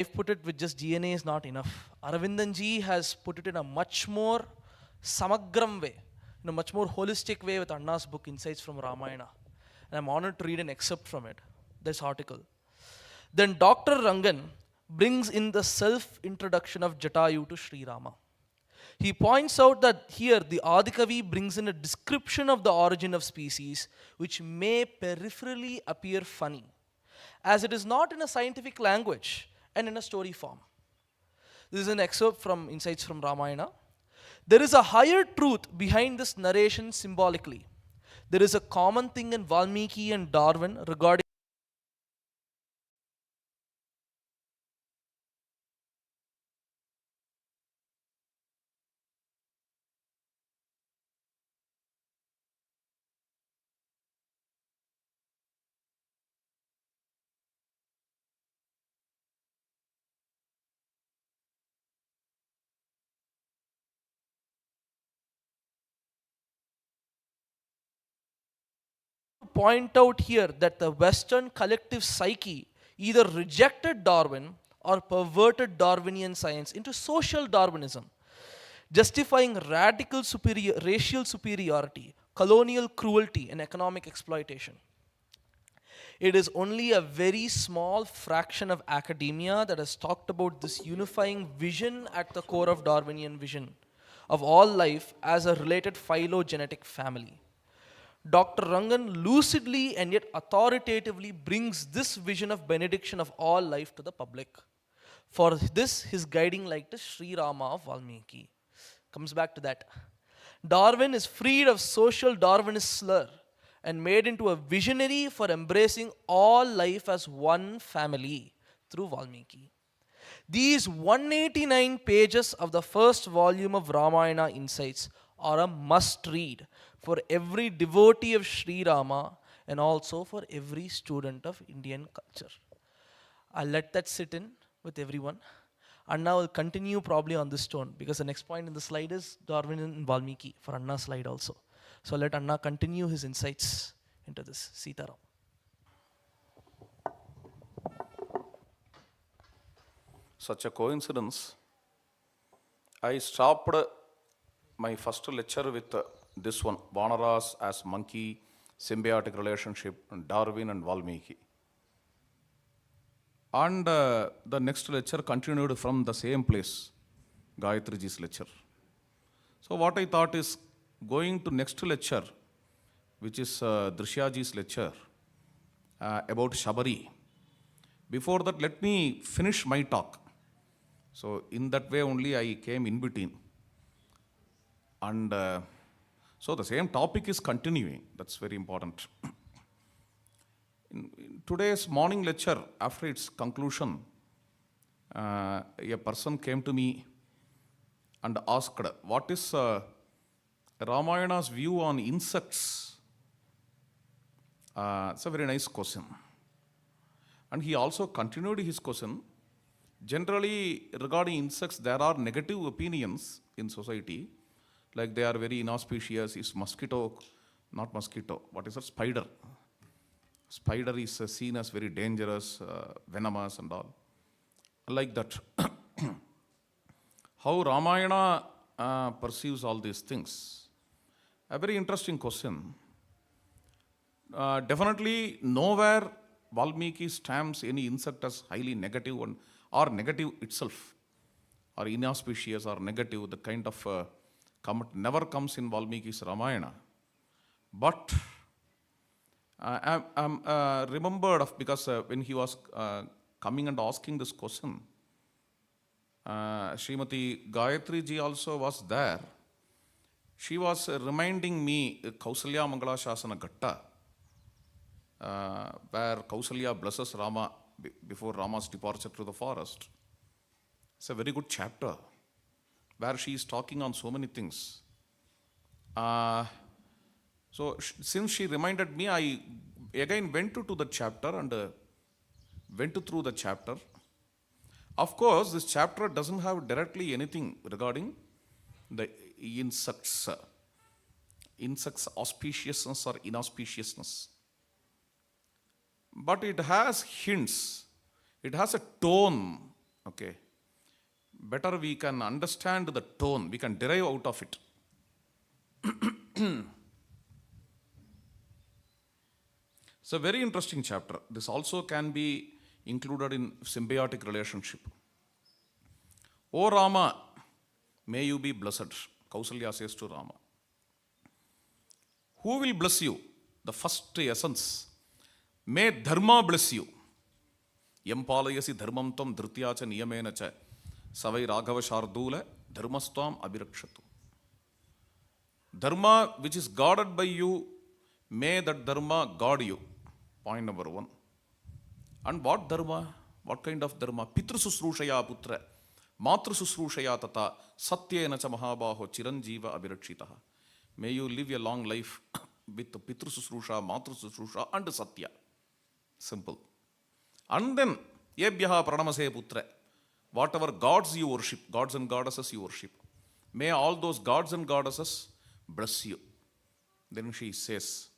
I've put it with just DNA is not enough. Aravindanji has put it in a much more samagram way, in a much more holistic way with Anna's book Insights from Ramayana. And I'm honored to read an excerpt from it, this article. Then Dr. Rangan brings in the self introduction of Jatayu to Sri Rama. He points out that here the Adikavi brings in a description of the origin of species which may peripherally appear funny, as it is not in a scientific language and in a story form. This is an excerpt from Insights from Ramayana. There is a higher truth behind this narration symbolically. There is a common thing in Valmiki and Darwin regarding point out here that the Western collective psyche either rejected Darwin or perverted Darwinian science into social Darwinism, justifying radical racial superiority, colonial cruelty, and economic exploitation. It is only a very small fraction of academia that has talked about this unifying vision at the core of Darwinian vision of all life as a related phylogenetic family. Dr. Rangan lucidly and yet authoritatively brings this vision of benediction of all life to the public. For this, his guiding light is Sri Rama of Valmiki. Comes back to that. Darwin is freed of social Darwinist slur and made into a visionary for embracing all life as one family through Valmiki. These 189 pages of the first volume of Ramayana Insights are a must read for every devotee of Sri Rama and also for every student of Indian culture. I'll let that sit in with everyone. Anna will continue probably on this tone because the next point in the slide is Darwin and Valmiki for Anna's slide also. So let Anna continue his insights into this. Sitaram. Such a coincidence. I stopped my first lecture with this one, Vanaras as monkey, symbiotic relationship, and Darwin and Valmiki. And the next lecture continued from the same place, Gayatriji's lecture. So what I thought is going to next lecture, which is Drishyaji's lecture about Shabari. Before that, let me finish my talk. So in that way only I came in between. And so the same topic is continuing. That's very important. In today's morning lecture, after its conclusion, a person came to me and asked, what is Ramayana's view on insects? It's a very nice question. And he also continued his question. Generally, regarding insects, there are negative opinions in society, like they are very inauspicious. Is mosquito, not mosquito, what is a spider? Spider is seen as very dangerous, venomous and all. Like that. How Ramayana perceives all these things? A very interesting question. Definitely nowhere Valmiki stamps any insect as highly negative or negative itself, or inauspicious or negative. The kind of comment never comes in Valmiki's Ramayana. But I'm remembered of, because when he was coming and asking this question, Srimati Gayatri ji also was there. She was reminding me Kausalya Mangala Shasana Ghatta, where Kausalya blesses Rama before Rama's departure to the forest. It's a very good chapter where she is talking on so many things. So since she reminded me, I again went to the chapter and went through the chapter. Of course, this chapter doesn't have directly anything regarding the insects auspiciousness or inauspiciousness. But it has hints, it has a tone Okay. Better we can understand the tone, we can derive out of it. It's a very interesting chapter. This also can be included in symbiotic relationship. O Rama, may you be blessed. Kausalya says to Rama. Who will bless you? The first essence. May Dharma bless you. Yampalayasi dharmam tam dhrutyacha niyamena cha savai raghava shardula dharmastam abhirakshatu. Dharma which is guarded by you, may that dharma guard you. Point number one. And what dharma? What kind of dharma? Pitru susrushaya putra, matru susrushaya tata, satyena cha mahabaho chiranjiva abhirakshitaha. May you live a long life with pitru susrusha, matru susrusha and satya. Simple. And then, yebhyaha pranamase putra, whatever gods you worship, gods and goddesses you worship, may all those gods and goddesses bless you. Then she says,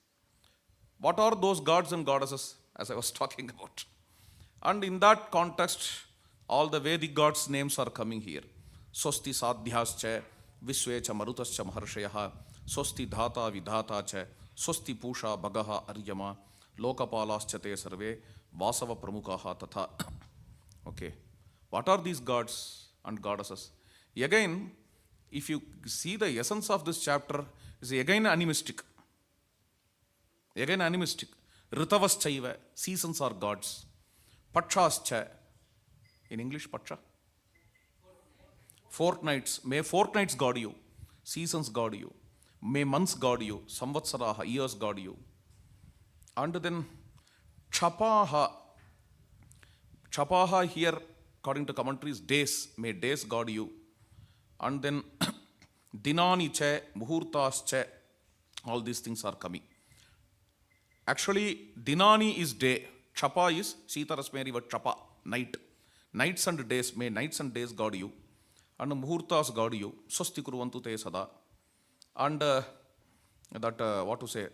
what are those gods and goddesses, as I was talking about? And in that context, all the Vedic gods' names are coming here. Swasti sadhyascha, visvecha marutascha maharshayaha, swasti dhata vidhata cha, swasti pusha bagaha aryama, lokapalascha te sarve, vasava pramukaha tatha. Okay. What are these gods and goddesses? Again, if you see the essence of this chapter, is again animistic. Again animistic. Ritavaschaiva, seasons are gods. Pachascha, in English, pacha? Fortnights. May fortnights guard you. Seasons guard you. May months guard you. Samvatsaraha, years guard you. And then Chapaha. Chapaha here, according to commentaries, days. May days guard you. And then Dinani cha, Muhurtas cha, all these things are coming. Actually, Dinani is day. Chapa is Sita Rasmeri, but Chapa, night. Nights and days, may nights and days guard you. And Muhurtas guard you. Swasti Kuruvantu te sada. And what to say?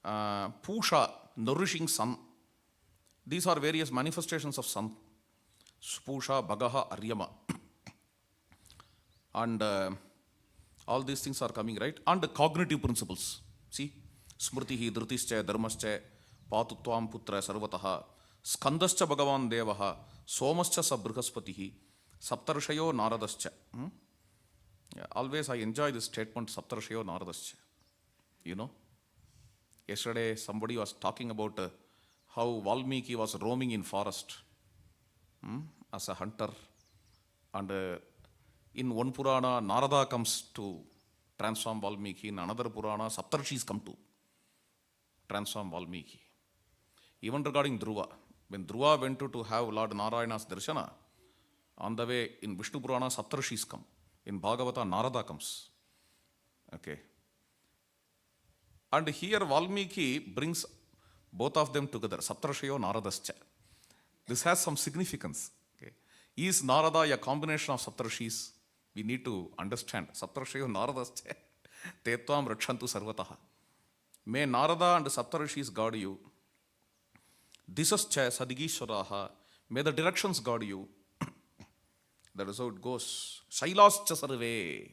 Pusha, nourishing sun. These are various manifestations of sun. Pusha, Bagaha, Aryama. And all these things are coming, right? And the cognitive principles. See? Smritihi, dhrutischa, dharmascha, patutvam putra sarvataha, skandascha bhagavan devaha, somascha sabrihaspatihi, saptarshayo naradascha. Yeah, always I enjoy this statement, saptarshayo naradascha. You know? Yesterday somebody was talking about how Valmiki was roaming in forest as a hunter. And in one Purana, Narada comes to transform Valmiki. In another Purana, Saptarshis come to transform Valmiki. Even regarding Dhruva, when Dhruva went to have Lord Narayana's darshana, on the way in Vishnu Purana, Saptarshis come. In Bhagavata, Narada comes. Okay. And here Valmiki brings both of them together, Saptarshayo Naradascha. This has some significance. Okay. Is Narada a combination of Saptarshis? We need to understand. Saptarshayo Naradascha, Tetvam Rakshantu Sarvataha. May Narada and Saptarshis guard you. Disascha Sadigishwaraha. May the directions guard you. That is how it goes. Shailascha Sarve.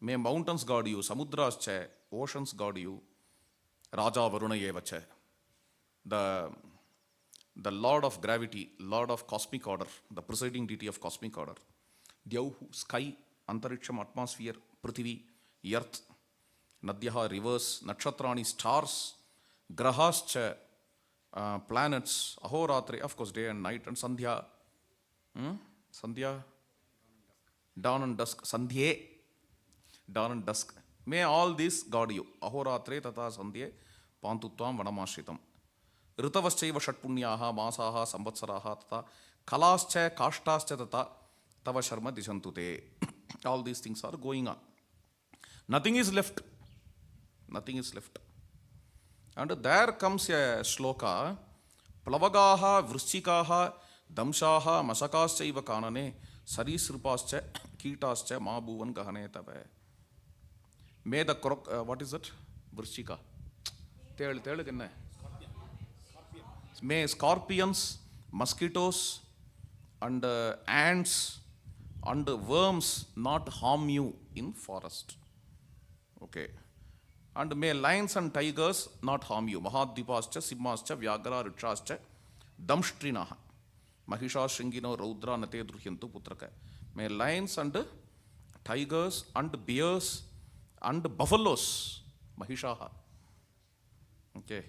May mountains guard you. Samudrascha, oceans guard you. Raja Varuna Yevacha. The Lord of gravity, Lord of cosmic order, the presiding deity of cosmic order. Dyauhu, sky, Antariksham, atmosphere, Prithvi, earth, Nadyaha, rivers, Nakshatrani, stars, Grahascha, planets, Ahoratri, of course, day and night, and Sandhya, Sandhya, dawn and dusk, Sandhye, dawn and dusk. May all this guard you. Ahoratre tata Sandhye, Pantutvam Vanamashritam. Ritavaschaiva Shatpunyaha, Masaha, Samvatsaraha tata, Kalascha, Kashtascha tata, Tava Sharma Dishantute. All these things are going on. Nothing is left. Nothing is left. And there comes a shloka, Plavagaha, Vrishchikaha, Damshaha, Masakaschaiva Kanane, Sarisrupascha, Kitascha, Mabuvan Gahane Tave. May the what is it? Vrishchika. May scorpions, mosquitoes, and ants and worms not harm you in forest. Okay. And may lions and tigers not harm you. Mahadvipascha, Simhascha, Vyagra, Rikshascha, Damshtrinaha. Mahisha, Shringino, Raudra, Nate, Druhyantu, Putraka. May lions and tigers and bears and buffaloes, Mahishaha. Okay.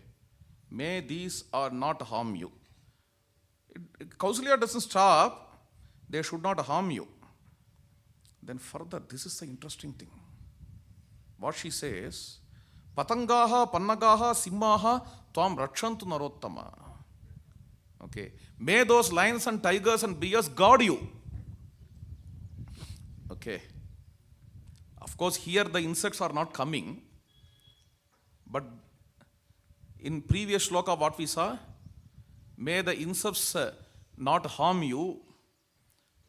May these are not harm you. Kausalya doesn't stop. They should not harm you. Then further, this is the interesting thing. What she says, Patangaha, Pannagaha, Simhaha, Tvam Rakshantu Narottama. Okay. May those lions and tigers and bears guard you. Okay. Of course, here the insects are not coming. But in previous shloka, what we saw, may the insects not harm you.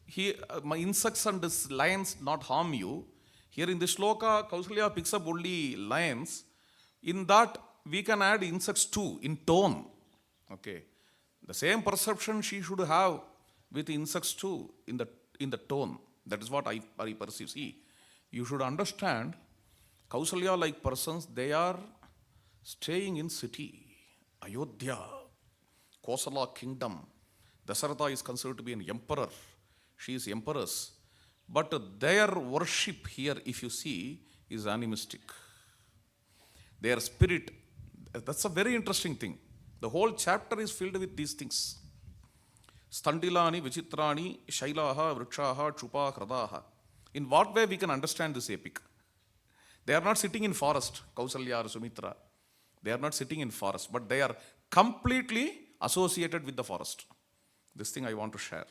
Here, my insects and lions not harm you. Here in this shloka, Kausalya picks up only lions. In that, we can add insects too, in tone. Okay. The same perception she should have with insects too, in the tone. That is what I perceive. See, you should understand, Kausalya-like persons, they are staying in city, Ayodhya, Kosala kingdom. Dasaratha is considered to be an emperor. She is empress. But their worship here, if you see, is animistic. Their spirit, that's a very interesting thing. The whole chapter is filled with these things. Standilani, Vichitrani, Shailaha, Vrikshaha, Chupa, Hradaha. In what way we can understand this epic? They are not sitting in forest, Kausalya or Sumitra. They are not sitting in forest, but they are completely associated with the forest. This thing I want to share.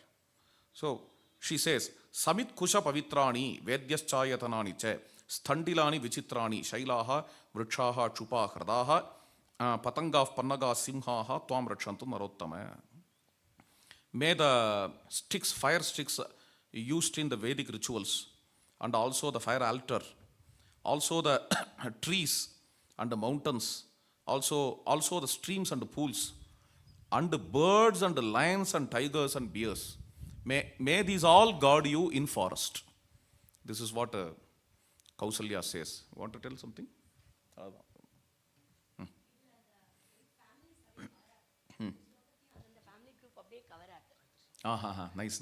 So, she says, Samit Kusha Pavitrani, Vedyaschayatanani che, Standilani Vichitrani, Shailaha, Vrikshaha, Chupa, Hradaha, Patangaf, Pannaga, Simhaha, Tvam Rakshantu Narottama. May the sticks, fire sticks used in the Vedic rituals, and also the fire altar, also the trees and the mountains, also the streams and the pools, and the birds and the lions and tigers and bears, may these all guard you in forest. This is what Kausalya says. You want to tell something? Nice.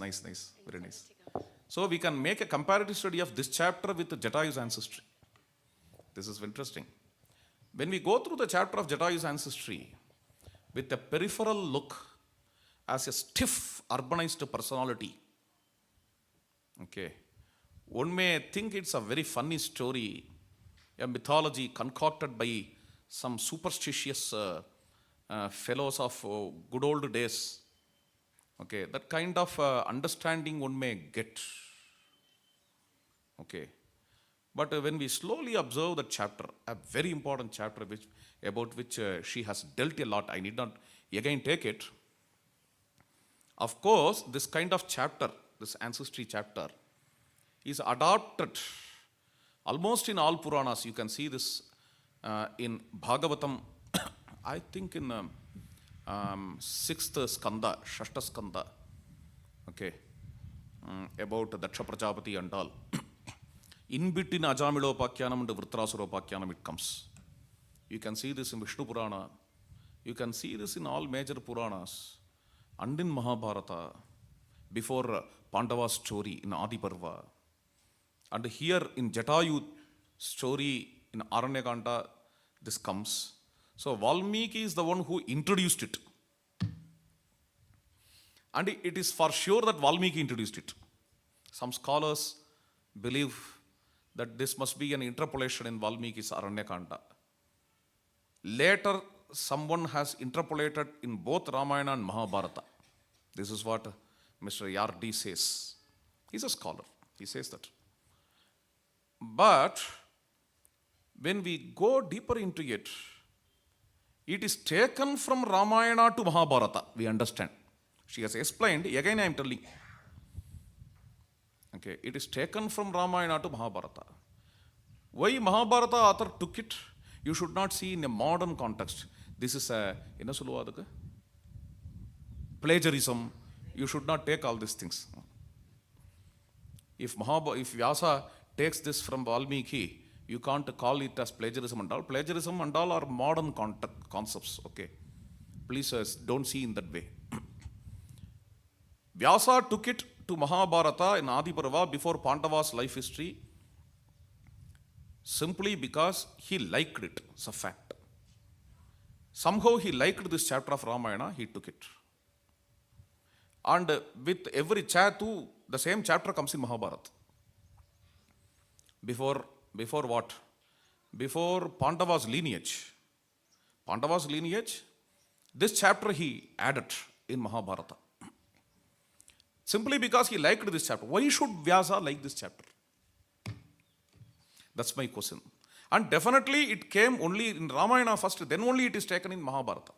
Very nice. So we can make a comparative study of this chapter with Jatayu's ancestry. This is interesting. When we go through the chapter of Jatayu's ancestry with a peripheral look as a stiff, urbanized personality, okay, one may think it's a very funny story, a mythology concocted by some superstitious fellows of good old days. Okay, that kind of understanding one may get. Okay, but when we slowly observe that chapter, a very important chapter about which she has dealt a lot, I need not again take it. Of course, this kind of chapter, this ancestry chapter, is adopted almost in all Puranas. You can see this in Bhagavatam, I think in 6th skanda, Shashta skanda, okay, about Daksha Prajapati and all. In between Ajamilopakhyanam and Vritrasuropakhyanam it comes. You can see this in Vishnu Purana. You can see this in all major Puranas. And in Mahabharata, before Pandava's story in Adi Parva. And here in Jatayu story in Aranyakanda, this comes. So Valmiki is the one who introduced it. And it is for sure that Valmiki introduced it. Some scholars believe that this must be an interpolation in Valmiki's Aranyakanda. Later, someone has interpolated in both Ramayana and Mahabharata. This is what Mr. Yardi says. He's a scholar. He says that. But when we go deeper into it, it is taken from Ramayana to Mahabharata. We understand. She has explained. Again, I am telling. Okay, it is taken from Ramayana to Mahabharata. Why Mahabharata author took it? You should not see in a modern context. This is a plagiarism. you should not take all these things. If Vyasa takes this from Valmiki, you can't call it as plagiarism and all. Plagiarism and all are modern concepts, okay? Please don't see in that way. Vyasa took it to Mahabharata in Adi Parva before Pandava's life history simply because he liked it. It's a fact. Somehow he liked this chapter of Ramayana, he took it. And with every chapter, the same chapter comes in Mahabharata. Before what? Before Pandava's lineage. Pandava's lineage, this chapter he added in Mahabharata. Simply because he liked this chapter. Why should Vyasa like this chapter? That's my question. And definitely it came only in Ramayana first, then only it is taken in Mahabharata.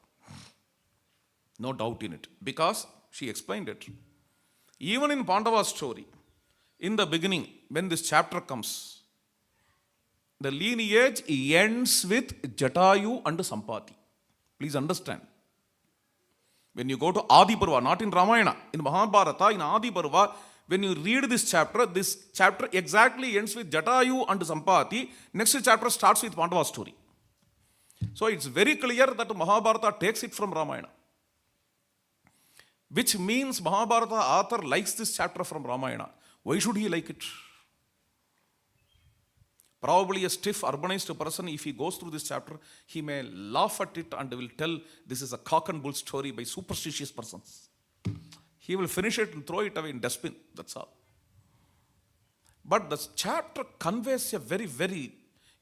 No doubt in it. Because she explained it. Even in Pandava's story, in the beginning, when this chapter comes, the lineage ends with Jatayu and Sampati. Please understand. When you go to Adi Parva, not in Ramayana, in Mahabharata, in Adi Parva, when you read this chapter exactly ends with Jatayu and Sampati. Next chapter starts with Pandava's story. So it's very clear that Mahabharata takes it from Ramayana. Which means Mahabharata author likes this chapter from Ramayana. Why should he like it? Probably a stiff urbanized person, if he goes through this chapter, he may laugh at it and will tell this is a cock and bull story by superstitious persons. He will finish it and throw it away in dustbin. That's all. But the chapter conveys a very, very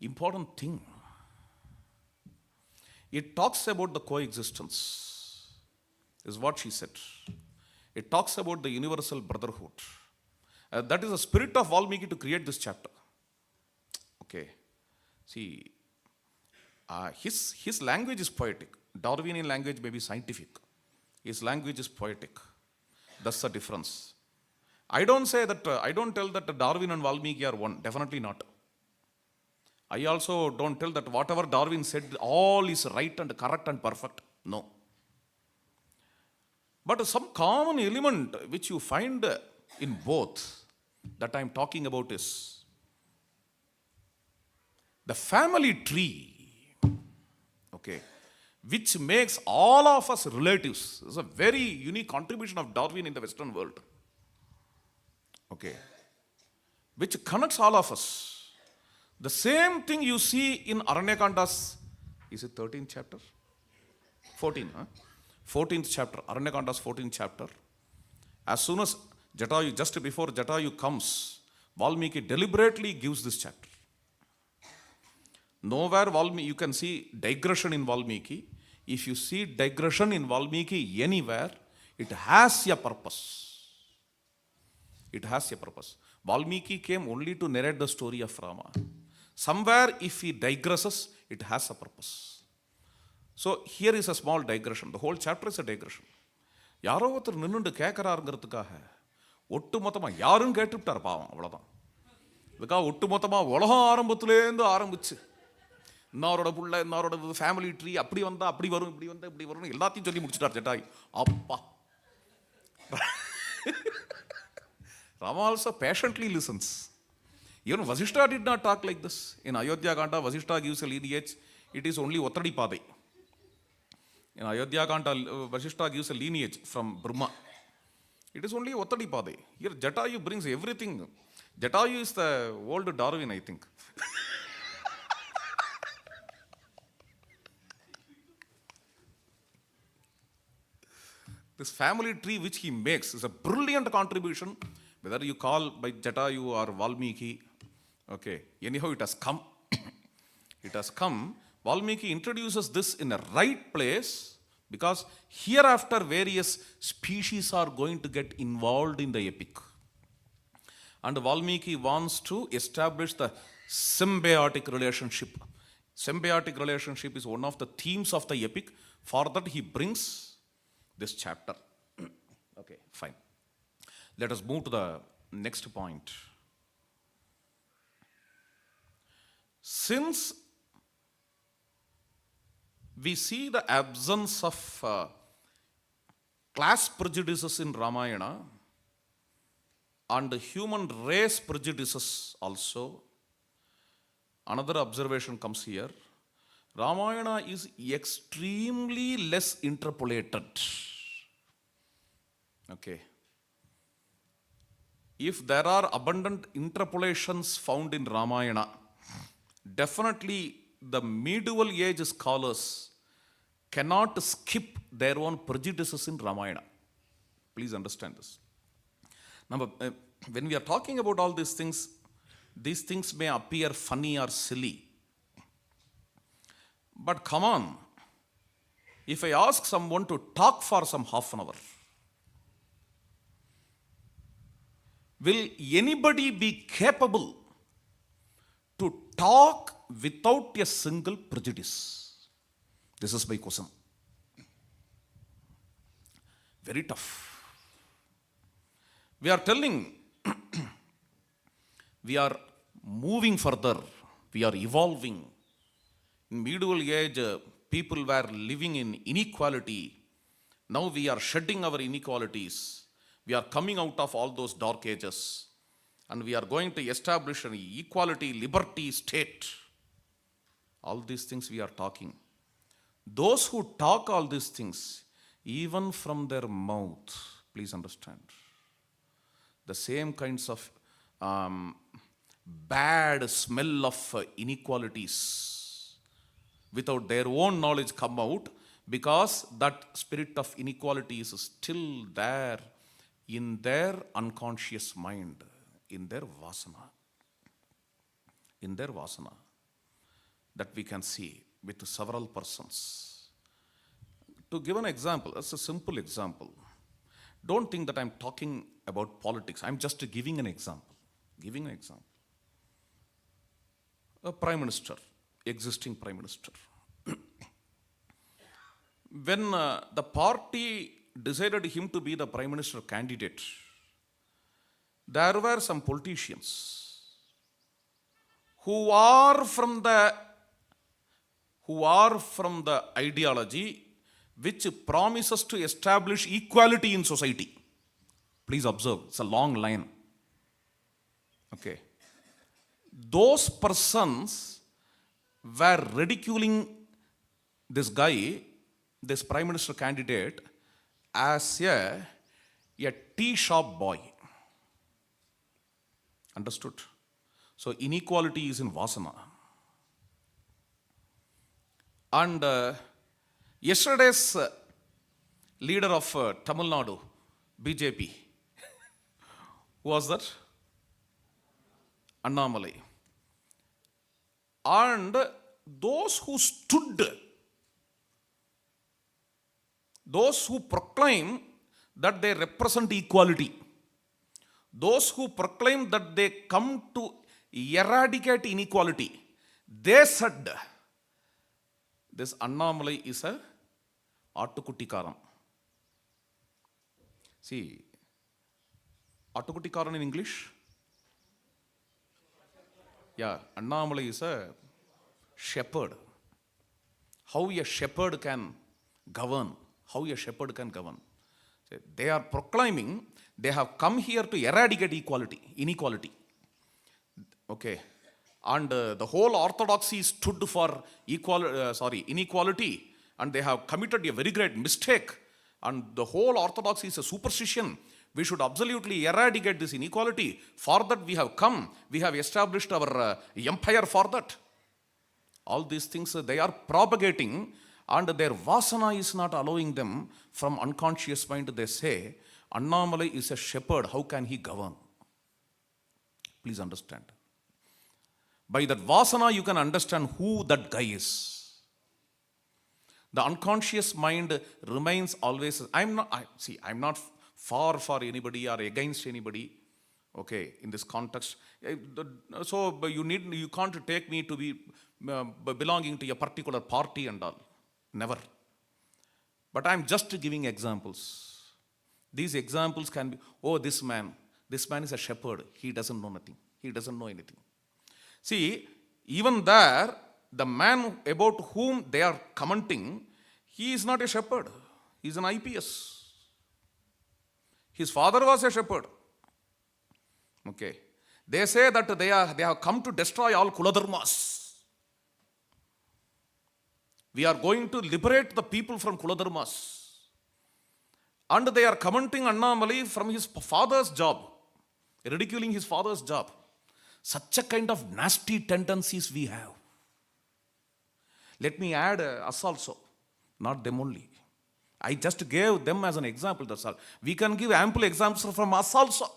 important thing. It talks about the coexistence, is what she said. It talks about the universal brotherhood. That is the spirit of Valmiki to create this chapter. Okay. See, his language is poetic. Darwinian language may be scientific. His language is poetic. That's the difference. I don't tell that Darwin and Valmiki are one. Definitely not. I also don't tell that whatever Darwin said, all is right and correct and perfect. No. But some common element which you find in both that I'm talking about is the family tree. Okay. Which makes all of us relatives. It's a very unique contribution of Darwin in the Western world. Okay. Which connects all of us. The same thing you see in Aranyakanda's, is it 13th chapter? 14, huh? 14th chapter, Aranyakanda's 14th chapter. As soon as Jatayu, just before Jatayu comes, Valmiki deliberately gives this chapter. Nowhere Valmiki, you can see digression in Valmiki. If you see digression in Valmiki anywhere, it has a purpose. It has a purpose. Valmiki came only to narrate the story of Rama. Somewhere, if he digresses, it has a purpose. So, here is a small digression. The whole chapter is a digression. யாரோ ஒருத்தர் நின்றுண்டு கேட்குறாருங்கிறதுக்காக ஒட்டுமொத்தமாக யாரும் கேட்டுவிட்டார் பாவம் அவ்வளோதான். இதுக்காக ஒட்டுமொத்தமாக உலகம் ஆரம்பத்துலேருந்து ஆரம்பிச்சு இன்னாரோட புள்ள இன்னாரோட ஃபேமிலி ட்ரீ அப்படி வந்தால் அப்படி வரும் இப்படி வந்தால் இப்படி வரும்னு எல்லாத்தையும் சொல்லி முடிச்சுட்டார் ஜட்டாய். அப்பா Rama also patiently listens. Even Vasishtha did not talk like this. In Ayodhya Kanda, Vasishtha gives a lineage. It is only Ottadi Padai. In Ayodhya Kanda, Vasishtha gives a lineage from Brahma. It is only Ottadi Padai. Here Jatayu brings everything. Jatayu is the old Darwin, I think. This family tree which he makes is a brilliant contribution. Whether you call by Jatayu or Valmiki, okay, anyhow it has come. It has come. Valmiki introduces this in a right place because hereafter various species are going to get involved in the epic. And Valmiki wants to establish the symbiotic relationship. Symbiotic relationship is one of the themes of the epic. For that he brings this chapter. Okay, fine. Let us move to the next point. Since we see the absence of class prejudices in Ramayana and human race prejudices also. Another observation comes here. Ramayana is extremely less interpolated. Okay. If there are abundant interpolations found in Ramayana, definitely the medieval age scholars cannot skip their own prejudices in Ramayana. Please understand this. Now, when we are talking about all these things may appear funny or silly. But come on, if I ask someone to talk for some half an hour, will anybody be capable to talk without a single prejudice? This is my question. Very tough. We are telling, we are moving further, we are evolving. In medieval age, people were living in inequality. Now we are shedding our inequalities. We are coming out of all those dark ages. And we are going to establish an equality, liberty state. All these things we are talking. Those who talk all these things, even from their mouth, please understand, the same kinds of bad smell of inequalities without their own knowledge come out, because that spirit of inequality is still there in their unconscious mind, in their vasana. In their vasana. That we can see with several persons. To give an example, that's a simple example. Don't think that I'm talking about politics. I'm just giving an example. Giving an example. A prime minister, existing prime minister. When the party decided him to be the prime minister candidate, there were some politicians who are from the ideology which promises to establish equality in society. Please observe, it's a long line. Okay. Those persons were ridiculing this guy, this prime minister candidate, as a tea shop boy. Understood? So inequality is in vasana. And yesterday's leader of Tamil Nadu, BJP, who was that? Annamalai. And those who stood, those who proclaim that they represent equality, those who proclaim that they come to eradicate inequality, they said, this Annamalai is a Attukuttikaran. See, Attukuttikaran in English? Yeah, Annamalai is a shepherd. How a shepherd can govern. How a shepherd can govern. They are proclaiming they have come here to eradicate inequality. Okay. And the whole orthodoxy stood for inequality, and they have committed a very great mistake. And the whole orthodoxy is a superstition. We should absolutely eradicate this inequality. For that we have come. We have established our empire for that. All these things they are propagating, and their vasana is not allowing them. From unconscious mind they say, Annamalai is a shepherd, how can he govern? Please understand. By that vasana you can understand who that guy is. The unconscious mind remains always, I'm not for anybody or against anybody, okay, in this context. So you can't take me to be belonging to a particular party and all. Never. But I'm just giving examples. These examples can be, this man is a shepherd. He doesn't know nothing. He doesn't know anything. See, even there, the man about whom they are commenting, he is not a shepherd. He is an IPS. His father was a shepherd. Okay. They say that they have come to destroy all Kuladharmas. We are going to liberate the people from Kuladharmas. And they are commenting Annamali from his father's job, ridiculing his father's job. Such a kind of nasty tendencies we have. Let me add us also, not them only. I just gave them as an example, that's all. We can give ample examples from us also.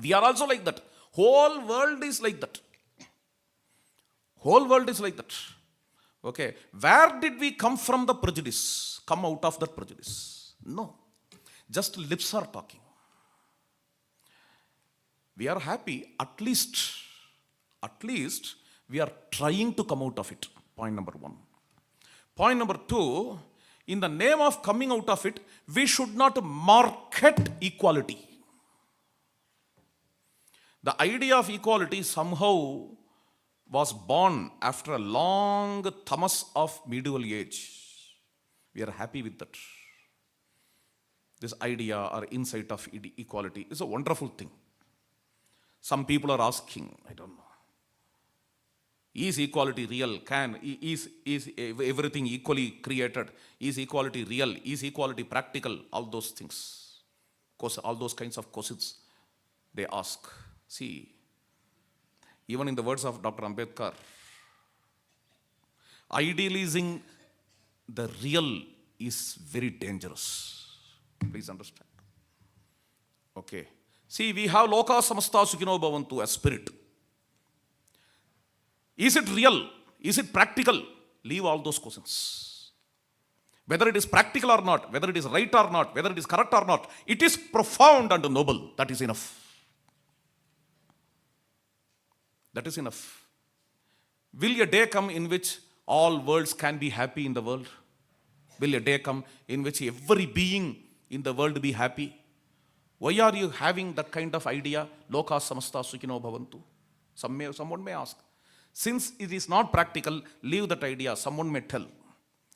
We are also like that. Whole world is like that. Whole world is like that. Okay. Where did we come from the prejudice? Come out of that prejudice? No. Just lips are talking. We are happy, at least we are trying to come out of it. Point number one. Point number two, in the name of coming out of it, we should not market equality. The idea of equality somehow was born after a long tamas of medieval age. We are happy with that. This idea or insight of equality is a wonderful thing. Some people are asking, I don't know, is equality real? Is everything equally created? Is equality real? Is equality practical? All those things, all those kinds of questions they ask. See, even in the words of Dr. Ambedkar, idealizing the real is very dangerous. Please understand. Okay. See, we have Loka Samasta Sukhino Bhavantu as spirit. Is it real? Is it practical? Leave all those questions. Whether it is practical or not, whether it is right or not, whether it is correct or not, it is profound and noble. That is enough. That is enough. Will a day come in which all worlds can be happy in the world? Will a day come in which every being in the world be happy? Why are you having that kind of idea? Loka samasta sukhino bhavantu. Someone may ask. Since it is not practical, leave that idea. Someone may tell.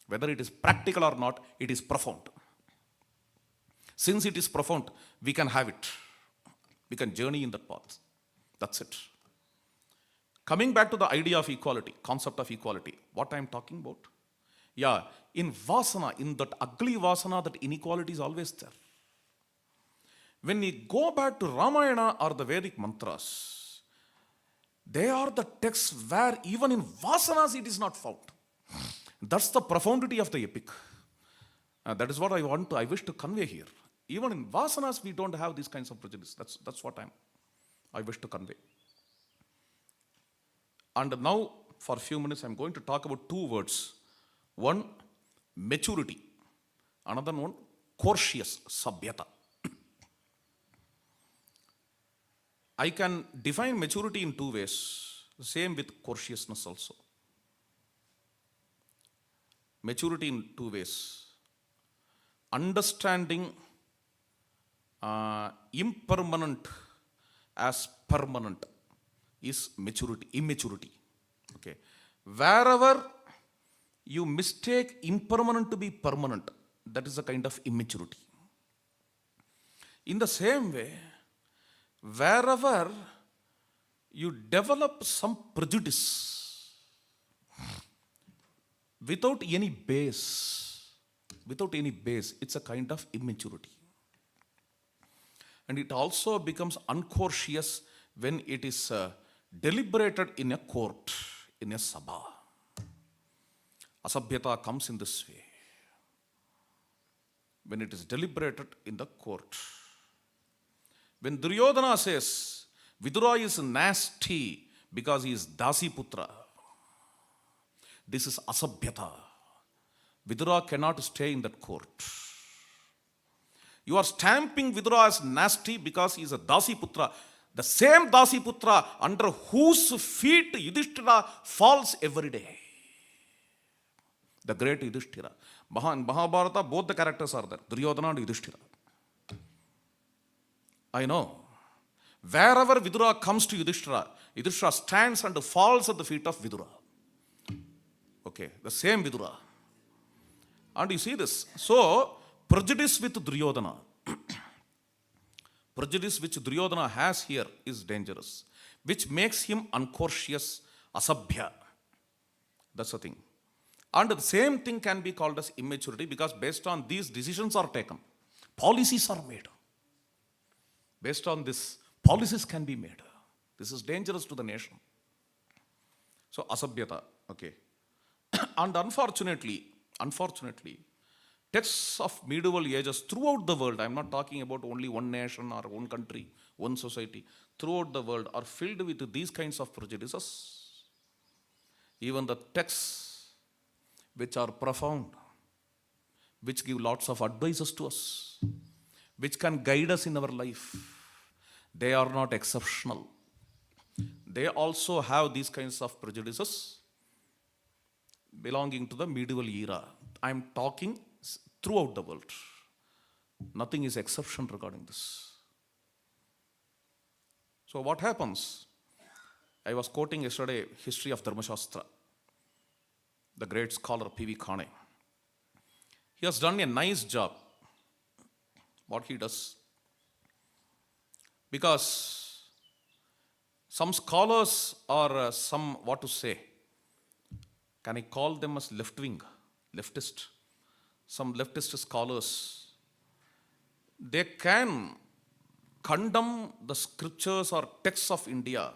Whether it is practical or not, it is profound. Since it is profound, we can have it. We can journey in that path. That's it. Coming back to the idea of equality, concept of equality, what I am talking about? Yeah, in vasana, in that ugly vasana, that inequality is always there. When we go back to Ramayana or the Vedic mantras, they are the texts where even in vasanas it is not found. That's the profundity of the epic. That is what I wish to convey here. Even in vasanas we don't have these kinds of prejudice. That's what I wish to convey. And now, for a few minutes, I'm going to talk about two words. One, maturity. Another one, courteous, sabhyata. I can define maturity in two ways. Same with courteousness also. Maturity in two ways. Understanding impermanent as permanent is immaturity. Okay. Wherever you mistake impermanent to be permanent, that is a kind of immaturity. In the same way, wherever you develop some prejudice without any base, it's a kind of immaturity. And it also becomes uncourteous when it is deliberated in a court, in a sabha. Asabhyata comes in this way. When it is deliberated in the court. When Duryodhana says, Vidura is nasty because he is Dasi Putra, this is Asabhyata. Vidura cannot stay in that court. You are stamping Vidura as nasty because he is a Dasi Putra. The same Dasi Putra under whose feet Yudhishthira falls every day. The great Yudhishthira. In Mahabharata, both the characters are there, Duryodhana and Yudhishthira. I know. Wherever Vidura comes to Yudhishthira, Yudhishthira stands and falls at the feet of Vidura. Okay, the same Vidura. And you see this. So, prejudice with Duryodhana. prejudice which Duryodhana has here is dangerous, which makes him uncautious, asabhya. That's the thing. And the same thing can be called as immaturity, because based on these decisions are taken, policies are made. Based on this, policies can be made. This is dangerous to the nation. So asabhyata, okay. And unfortunately, texts of medieval ages throughout the world, I'm not talking about only one nation or one country, one society, throughout the world are filled with these kinds of prejudices. Even the texts which are profound, which give lots of advices to us, which can guide us in our life, they are not exceptional. They also have these kinds of prejudices belonging to the medieval era. I'm talking throughout the world. Nothing is exception regarding this. So what happens? I was quoting yesterday history of Dharma Shastra, the great scholar P.V. Kane. He has done a nice job, what he does. Because some scholars are what to say, can I call them as left-wing, leftist? Some leftist scholars, they can condemn the scriptures or texts of India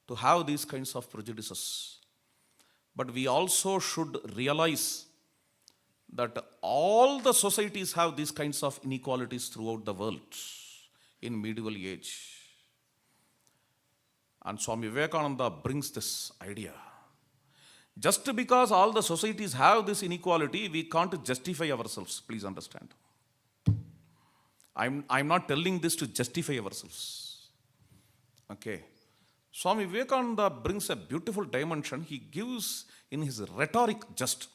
to have these kinds of prejudices. But we also should realize that all the societies have these kinds of inequalities throughout the world in medieval age. And Swami Vivekananda brings this idea. Just because all the societies have this inequality, we can't justify ourselves. Please understand. I'm not telling this to justify ourselves. Okay. Swami Vivekananda brings a beautiful dimension. He gives in his rhetoric just.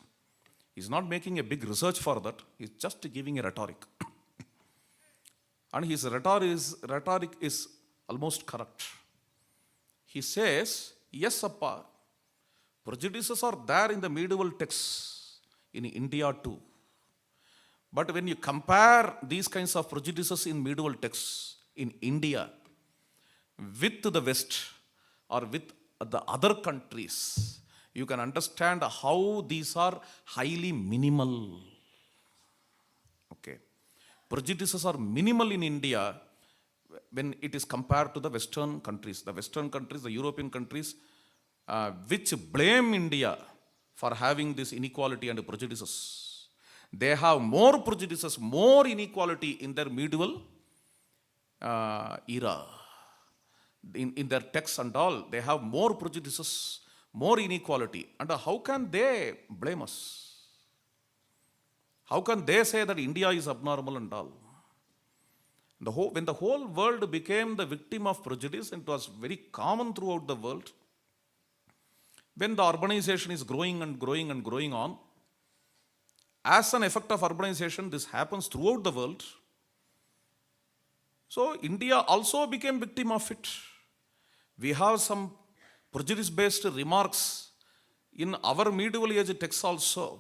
He's not making a big research for that. He's just giving a rhetoric. And his rhetoric is almost correct. He says, yes, Appa, prejudices are there in the medieval texts in India too. But when you compare these kinds of prejudices in medieval texts in India with the West or with the other countries, you can understand how these are highly minimal. Okay. Prejudices are minimal in India when it is compared to the Western countries. The Western countries, the European countries, which blame India for having this inequality and prejudices. They have more prejudices, more inequality in their medieval era. In their texts and all, they have more prejudices, more inequality. And how can they blame us? How can they say that India is abnormal and all? When the whole world became the victim of prejudice, and it was very common throughout the world, when the urbanization is growing and growing and growing on, as an effect of urbanization, this happens throughout the world. So India also became victim of it. We have some prejudice-based remarks in our medieval age texts also.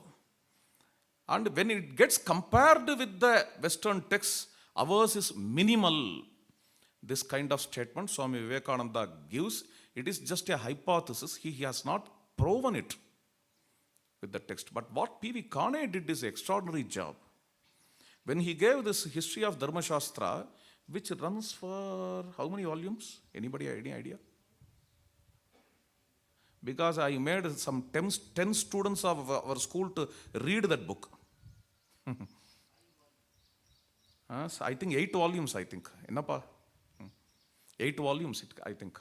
And when it gets compared with the Western texts, ours is minimal. This kind of statement Swami Vivekananda gives, it is just a hypothesis. He has not proven it with the text. But what P.V. Kane did is an extraordinary job. When he gave this history of Dharma Shastra, which runs for how many volumes? Anybody any idea? Because I made some 10 students of our school to read that book. So I think 8 volumes, I think. 8 volumes, I think.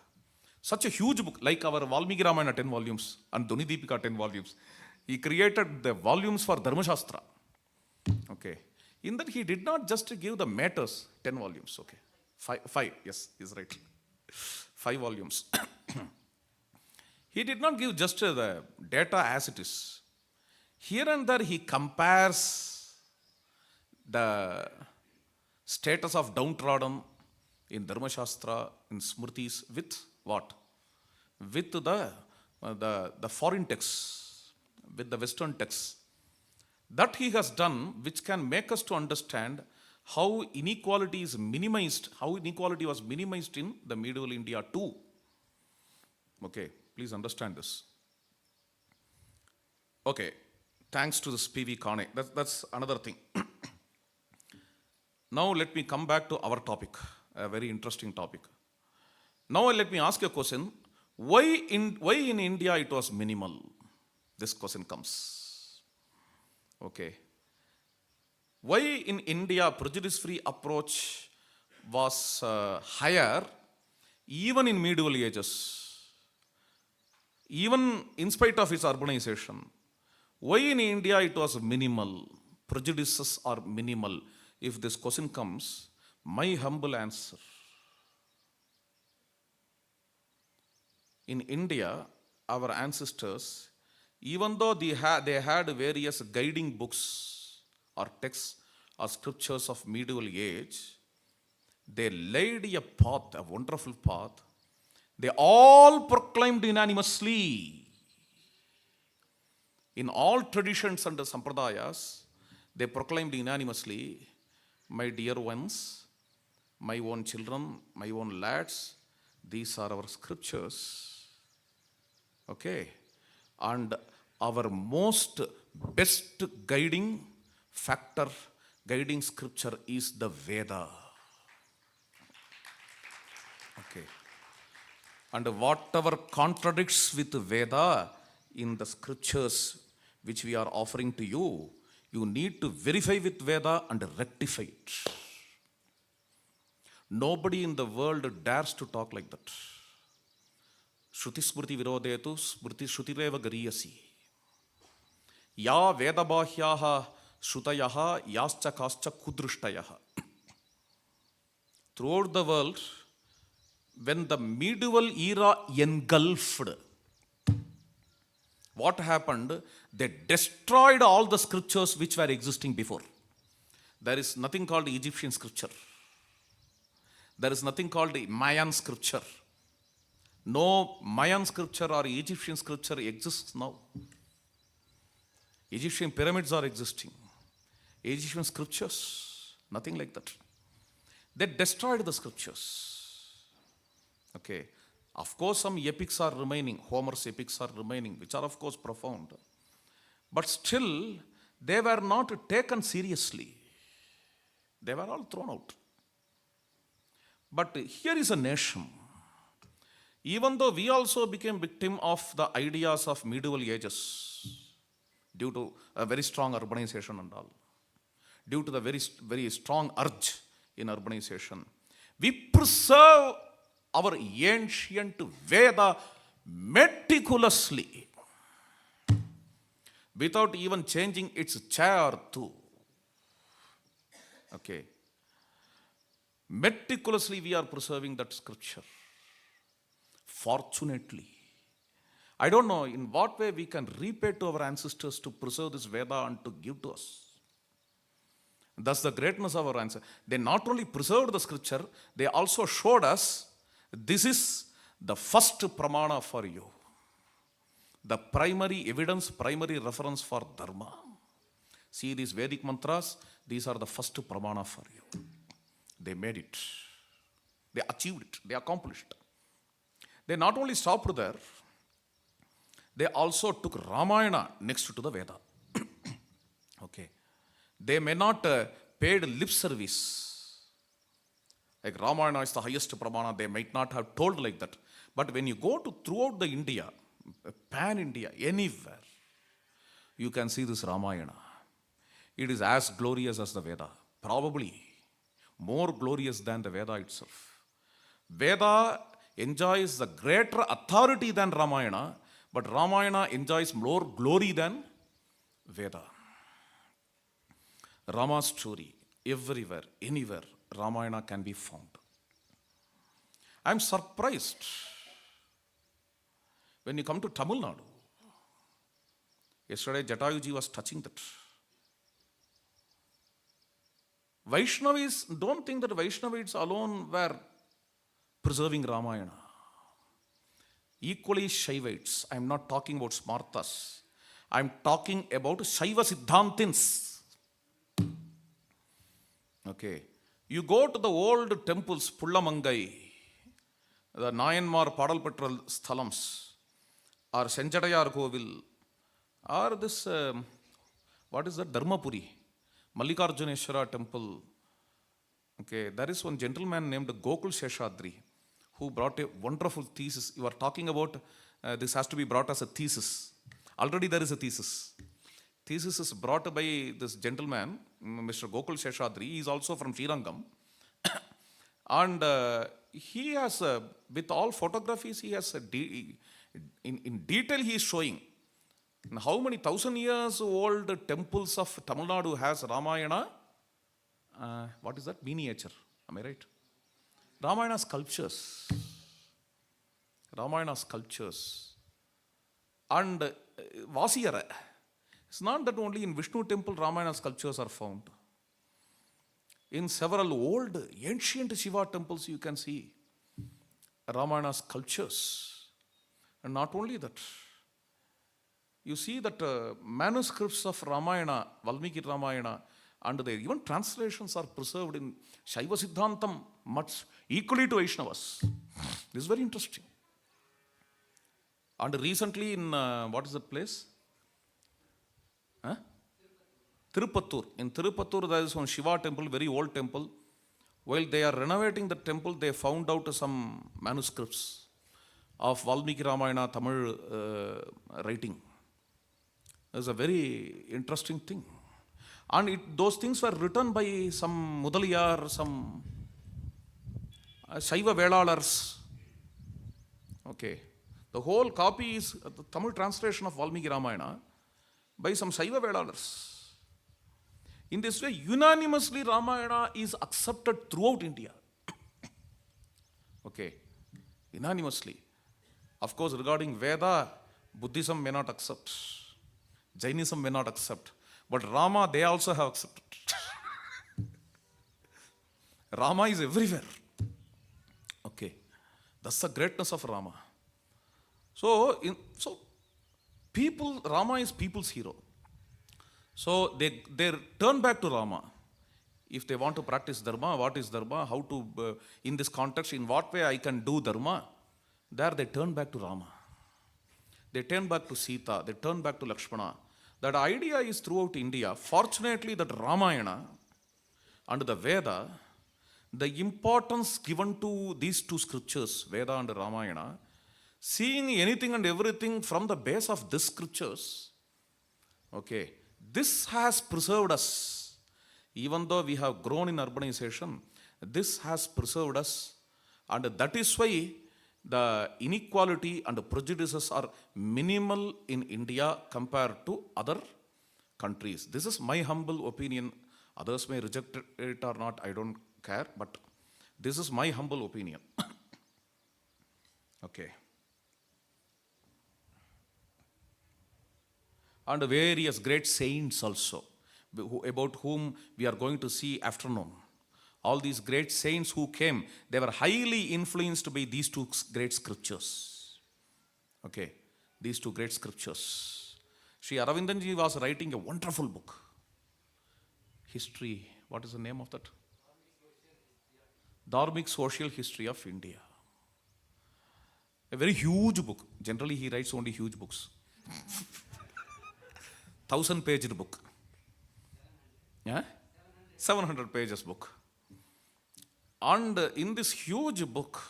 Such a huge book, like our Valmiki Ramayana 10 volumes and Dhuni Deepika 10 volumes. He created the volumes for Dharma Shastra. Okay. In that he did not just give the matters, 10 volumes. Okay. 5, yes, he's right. 5 volumes. He did not give just the data as it is. Here and there he compares the status of downtrodden in Dharma Shastra, in Smritis, with what? With the foreign texts, with the Western texts. That he has done, which can make us to understand how inequality is minimized, how inequality was minimized in the medieval India too. Okay, please understand this. Okay, thanks to this P.V. Kane. That's another thing. Now let me come back to our topic, a very interesting topic. Now let me ask you a question. Why in India it was minimal? This question comes. Okay. Why in India prejudice-free approach was higher even in medieval ages, even in spite of its urbanization? Why in India it was minimal? Prejudices are minimal. If this question comes, my humble answer. In India, our ancestors, even though they had various guiding books or texts or scriptures of medieval age, they laid a path, a wonderful path. They all proclaimed unanimously. In all traditions and sampradayas, they proclaimed unanimously, my dear ones, my own children, my own lads, these are our scriptures. Okay? And our most best guiding factor, guiding scripture is the Veda. Okay. And whatever contradicts with Veda in the scriptures which we are offering to you, you need to verify with Veda and rectify it. Nobody in the world dares to talk like that. Shruti smriti virodetu smriti shrutireva gariyasi. Ya vedabahyaha shrutayaha yascha kascha kudrushtayaha. Throughout the world, when the medieval era engulfed, what happened? They destroyed all the scriptures which were existing before. There is nothing called Egyptian scripture. There is nothing called Mayan scripture. No Mayan scripture or Egyptian scripture exists now. Egyptian pyramids are existing. Egyptian scriptures, nothing like that. They destroyed the scriptures. Okay. Of course, some epics are remaining. Homer's epics are remaining, which are of course profound. But still, they were not taken seriously. They were all thrown out. But here is a nation. Even though we also became victim of the ideas of medieval ages due to a very strong urbanization and all, due to the very strong urge in urbanization, we preserve our ancient Veda meticulously without even changing its chair too. Okay. Meticulously we are preserving that scripture. Fortunately. I don't know in what way we can repay to our ancestors to preserve this Veda and to give to us. That's the greatness of our ancestors. They not only preserved the scripture, they also showed us this is the first pramana for you. The primary evidence, primary reference for Dharma. See these Vedic mantras, these are the first pramana for you. They made it. They achieved it. They accomplished. They not only stopped there, they also took Ramayana next to the Veda. Okay. They may not paid lip service. Like Ramayana is the highest pramana, they might not have told like that. But when you go to throughout the India, pan-India, anywhere, you can see this Ramayana. It is as glorious as the Veda. Probably more glorious than the Veda itself. Veda enjoys the greater authority than Ramayana, but Ramayana enjoys more glory than Veda. Rama's story, everywhere, anywhere, Ramayana can be found. I am surprised when you come to Tamil Nadu. Yesterday, Jatayuji was touching that. Vaishnavis, don't think that Vaishnavites alone were preserving Ramayana. Equally Shaivites. I am not talking about Smartas. I am talking about Shaiva Siddhantins. Okay. You go to the old temples, Pullamangai, the Nayanmar Padalpetral Sthalams, or Senjadayar Kovil, or this, what is that, Dharmapuri, Mallikarjuneshwara temple. Okay, there is one gentleman named Gokul Sheshadri who brought a wonderful thesis. You are talking about this has to be brought as a thesis. Already there is a thesis. Thesis is brought by this gentleman, Mr. Gokul Sheshadri. He is also from Srirangam. And he has, with all photographies, he has, in detail, he is showing how many 1,000 years old temples of Tamil Nadu has Ramayana. What is that? Miniature. Am I right? Ramayana sculptures. Ramayana sculptures. And Vasiyara. It's not that only in Vishnu temple Ramayana sculptures are found. In several old, ancient Shiva temples you can see Ramayana sculptures. And not only that, you see that manuscripts of Ramayana, Valmiki Ramayana, and their even translations are preserved in Shaiva Siddhantam much equally to Vaishnavas. This is very interesting. And recently in, what is that place? Huh? Tirupattur. In Tirupattur there is one Shiva temple, very old temple. While they are renovating the temple, they found out some manuscripts of Valmiki Ramayana Tamil writing. It's a very interesting thing. And those things were written by some Mudaliyar, some Shaiva Velalars. Okay. The whole copy is the Tamil translation of Valmiki Ramayana by some Shaiva Velalars. In this way, unanimously Ramayana is accepted throughout India. Okay. Unanimously. Of course, regarding Veda, Buddhism may not accept. Jainism may not accept. But Rama, they also have accepted. Rama is everywhere. Okay. That's the greatness of Rama. So people, Rama is people's hero. So they turn back to Rama. If they want to practice Dharma, what is Dharma? How to, in this context, in what way I can do Dharma? There they turn back to Rama. They turn back to Sita. They turn back to Lakshmana. That idea is throughout India. Fortunately, that Ramayana and the Veda, the importance given to these two scriptures, Veda and Ramayana, seeing anything and everything from the base of these scriptures, okay, this has preserved us. Even though we have grown in urbanization, this has preserved us. And that is why the inequality and the prejudices are minimal in India compared to other countries. This is my humble opinion. Others may reject it or not, I don't care, but this is my humble opinion. Okay. And various great saints also, about whom we are going to see afternoon. All these great saints who came, they were highly influenced by these two great scriptures. Okay, these two great scriptures. Sri Aravindanji was writing a wonderful book. History, what is the name of that? Dharmic Social History of India. A very huge book. Generally he writes only huge books. 1,000-page book. Yeah? 700 pages book. And in this huge book,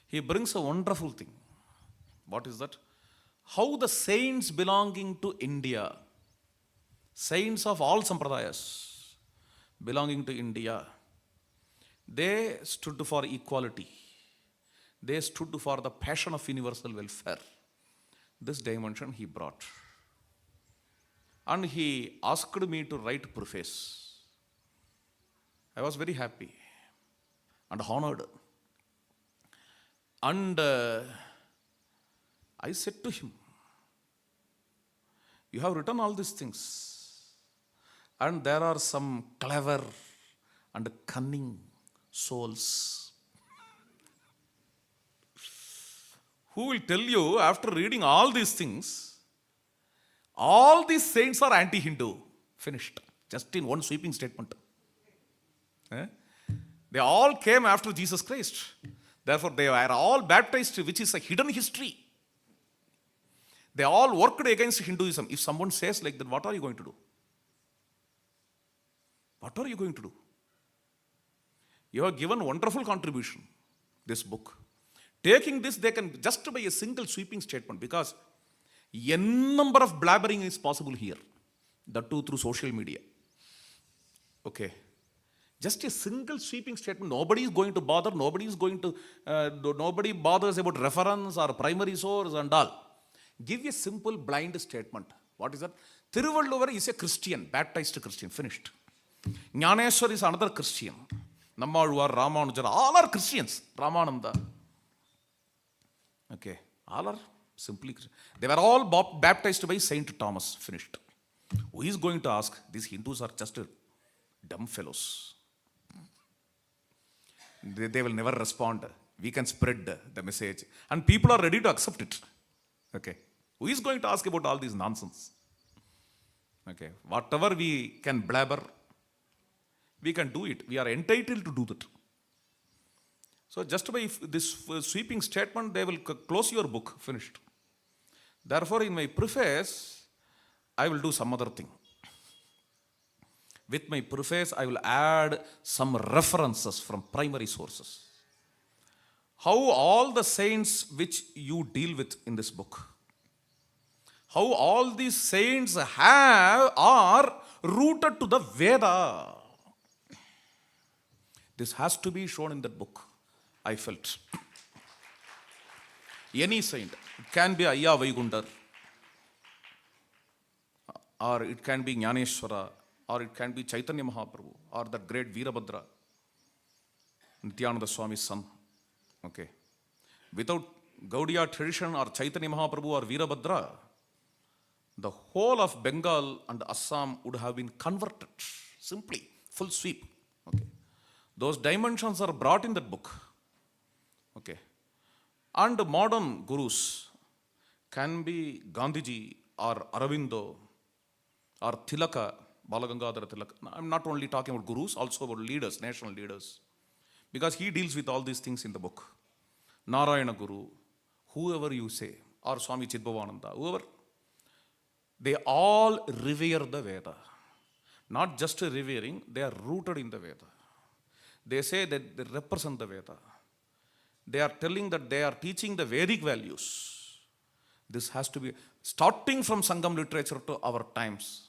he brings a wonderful thing. What is that? How the saints belonging to India, saints of all sampradayas belonging to India, they stood for equality. They stood for the passion of universal welfare. This dimension he brought. And he asked me to write preface. I was very happy and honored. And I said to him, you have written all these things, and there are some clever and cunning souls who will tell you, after reading all these things, all these saints are anti-Hindu. Finished. Just in one sweeping statement. Eh? They all came after Jesus Christ. Therefore, they were all baptized, which is a hidden history. They all worked against Hinduism. If someone says like that, what are you going to do? What are you going to do? You have given wonderful contribution, this book. Taking this, they can just by a single sweeping statement, because n number of blabbering is possible here. That too through social media. Okay. Just a single sweeping statement. Nobody is going to bother. Nobody bothers about reference or primary source and all. Give a simple blind statement. What is that? Thiruvalluvar is a Christian, baptized Christian. Finished. Jnaneshwar is another Christian. Nammalvar, Ramanujar, all are Christians. Ramananda. Okay. All are simply Christian. They were all baptized by Saint Thomas. Finished. Who is going to ask? These Hindus are just dumb fellows. They will never respond. We can spread the message. And people are ready to accept it. Okay. Who is going to ask about all these nonsense? Okay. Whatever we can blabber, we can do it. We are entitled to do that. So just by this sweeping statement, they will close your book. Finished. Therefore, in my preface, I will do some other thing. With my preface, I will add some references from primary sources. How all the saints which you deal with in this book, how all these saints are rooted to the Veda. This has to be shown in that book, I felt. Any saint, it can be Ayya Vaigundar, or it can be Jnaneshwara, or it can be Chaitanya Mahaprabhu, or that great Veerabhadra, Nityananda Swami's son. Okay. Without Gaudiya tradition or Chaitanya Mahaprabhu or Veerabhadra, the whole of Bengal and Assam would have been converted. Simply, full sweep. Okay. Those dimensions are brought in that book. Okay. And modern gurus can be Gandhiji or Aravindo or Tilaka, Balagangadhara Tilaka. I'm not only talking about gurus, also about leaders, national leaders. Because he deals with all these things in the book. Narayana Guru, whoever you say, or Swami Chidbhavananda, whoever, they all revere the Veda. Not just revering, they are rooted in the Veda. They say that they represent the Veda. They are telling that they are teaching the Vedic values. This has to be, starting from Sangam literature to our times.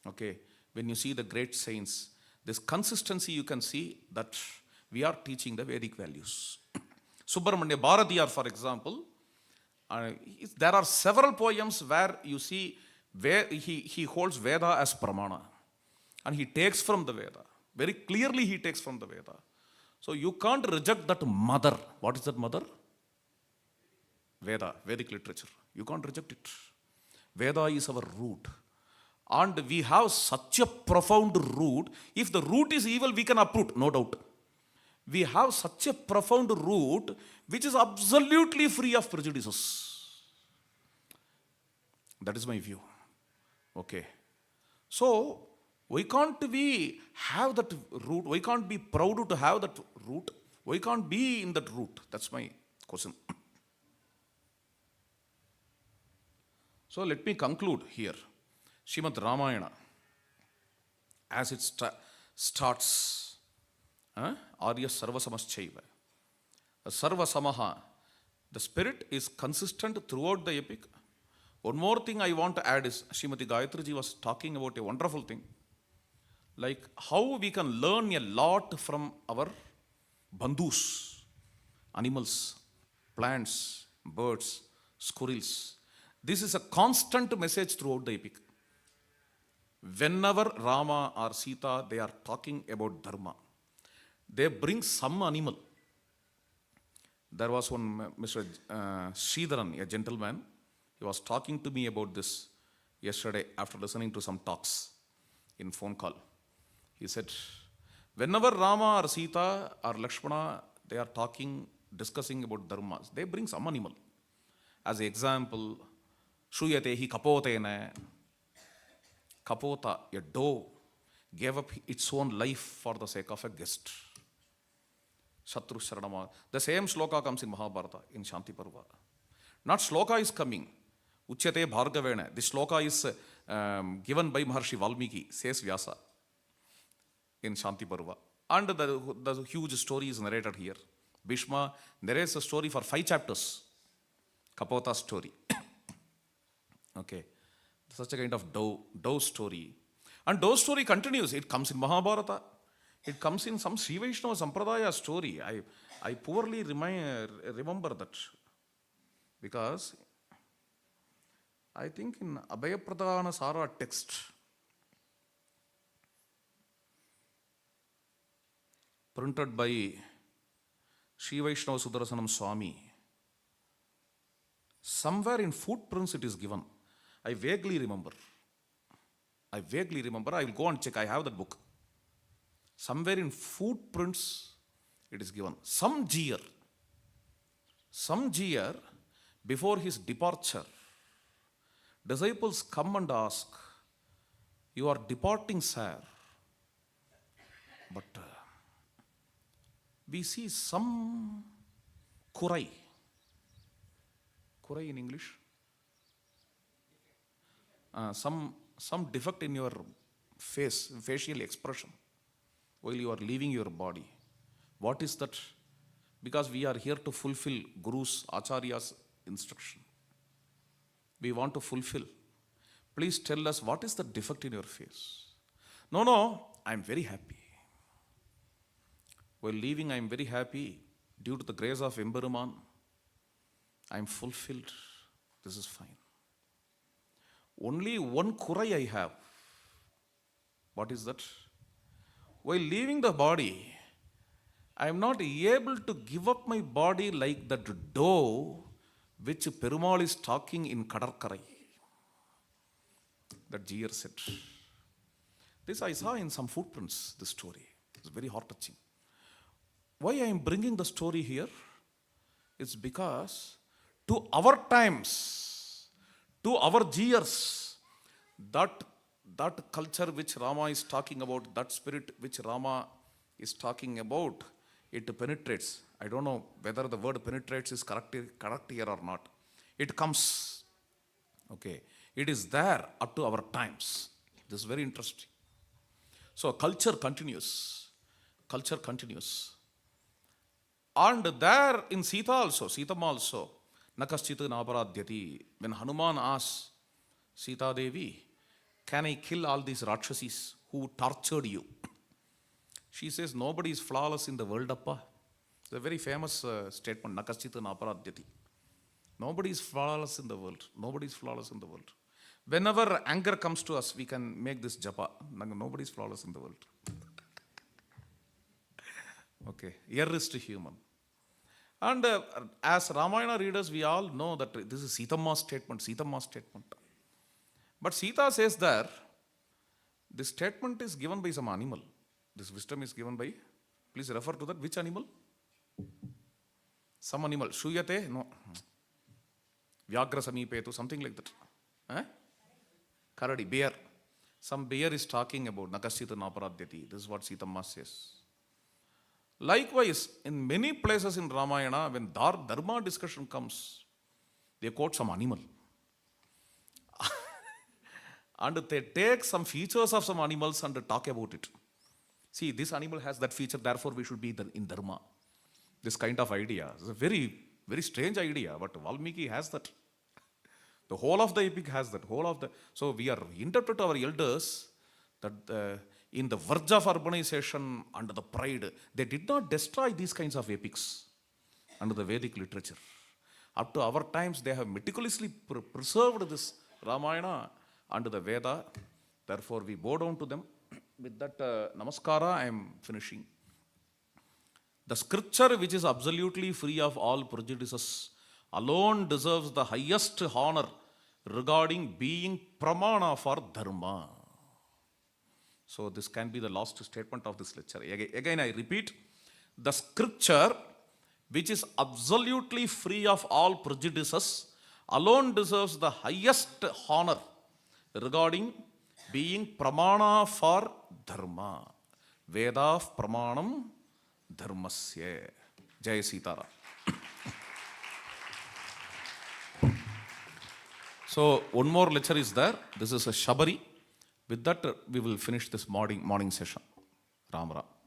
Okay, when you see the great saints, this consistency you can see that we are teaching the Vedic values. Subramanya Bharatiyar, for example, there are several poems where you see where he holds Veda as Pramana. And he takes from the Veda. Very clearly he takes from the Veda. So you can't reject that mother. What is that mother? Veda, Vedic literature. You can't reject it. Veda is our root. And we have such a profound root. If the root is evil, we can uproot, no doubt. We have such a profound root which is absolutely free of prejudices. That is my view. Okay. So, why can't we have that root? Why can't be proud to have that root? Why can't be in that root? That's my question. So let me conclude here. Srimad Ramayana, as it starts, Arya Sarvasamaschaiva. Sarvasamaha, the spirit is consistent throughout the epic. One more thing I want to add is, Srimati Gayatri ji was talking about a wonderful thing. Like how we can learn a lot from our bandhus, animals, plants, birds, squirrels. This is a constant message throughout the epic. Whenever Rama or Sita, they are talking about Dharma, they bring some animal. There was one Mr. Sridharan, a gentleman, he was talking to me about this yesterday after listening to some talks in phone call. He said, whenever Rama or Sita or Lakshmana, they are talking, discussing about dharmas, they bring some animal. As an example, Shruyate hi kapotena, kapota, a doe. gave up its own life for the sake of a guest. Shatru Sharanama. The same sloka comes in Mahabharata, in Shanti Parva. Not sloka is coming. Uchyate Bhargavena. This sloka is given by Maharshi Valmiki, says Vyasa, in Shanti Parva. And the huge story is narrated here. Bhishma narrates a story for 5 chapters. Kapota story. Okay. Such a kind of dove story. And dove story continues. It comes in Mahabharata. It comes in some Sri Vaishnava Sampradaya story. I poorly remember that. Because I think in Abhayapradhana Sara text, printed by Sri Vaishnava Sudarshanam Swami, somewhere in footprints it is given. I vaguely remember. I will go and check. I have that book. Somewhere in footprints it is given. Some jeer, before his departure, disciples come and ask, "You are departing, sir, but we see some kurai." Kurai in English? Some defect in your face, facial expression, while you are leaving your body. What is that? Because we are here to fulfill Guru's, Acharya's instruction. We want to fulfill. Please tell us, what is the defect in your face? No, I am very happy. While leaving, I am very happy. Due to the grace of Emberuman, I am fulfilled. This is fine. Only one kurai I have. What is that? While leaving the body, I am not able to give up my body like that doe which Perumal is talking in Kadarkarai. That jeer said. This I saw in some footprints, this story. It's very heart-touching. Why I am bringing the story here? It's because to our times, to our jeers, that culture which Rama is talking about, that spirit which Rama is talking about, it penetrates. I don't know whether the word penetrates is correct here or not. It comes. Okay. It is there up to our times. This is very interesting. So culture continues. Culture continues. And there in Sitama also, Nakaschita Naparadhyati, when Hanuman asks Sita Devi, "Can I kill all these Rakshasis who tortured you?" She says, "Nobody is flawless in the world, Appa." It's a very famous statement, Nakaschita Naparadhyati. Nobody is flawless in the world. Nobody is flawless in the world. Whenever anger comes to us, we can make this japa. Nobody is flawless in the world. Okay, here is to human. And as Ramayana readers, we all know that this is Sitama's statement. But Sita says there, this statement is given by some animal. This wisdom is given by, please refer to that, which animal? Some animal. Shuyate? No. Vyagra Samipetu, something like that. Karadi, bear. Some bear is talking about Nakaschita Naparadhyati. This is what Sitama says. Likewise, in many places in Ramayana, when Dharma discussion comes, they quote some animal. And they take some features of some animals and talk about it. See, this animal has that feature, therefore we should be in Dharma. This kind of idea. It's a very, very strange idea, but Valmiki has that. The whole of the epic has that. So we are indebted to our elders that in the verge of urbanization and the pride, they did not destroy these kinds of epics under the Vedic literature. Up to our times, they have meticulously preserved this Ramayana and the Veda. Therefore, we bow down to them. With that namaskara, I am finishing. The scripture which is absolutely free of all prejudices alone deserves the highest honor regarding being pramana for dharma. So this can be the last statement of this lecture. Again, I repeat, the scripture which is absolutely free of all prejudices alone deserves the highest honor regarding being pramana for Dharma. Vedav pramanam dharmasya. Jai Sitaram. So one more lecture is there. This is a Shabari. With that, we will finish this morning session. Ram Ram.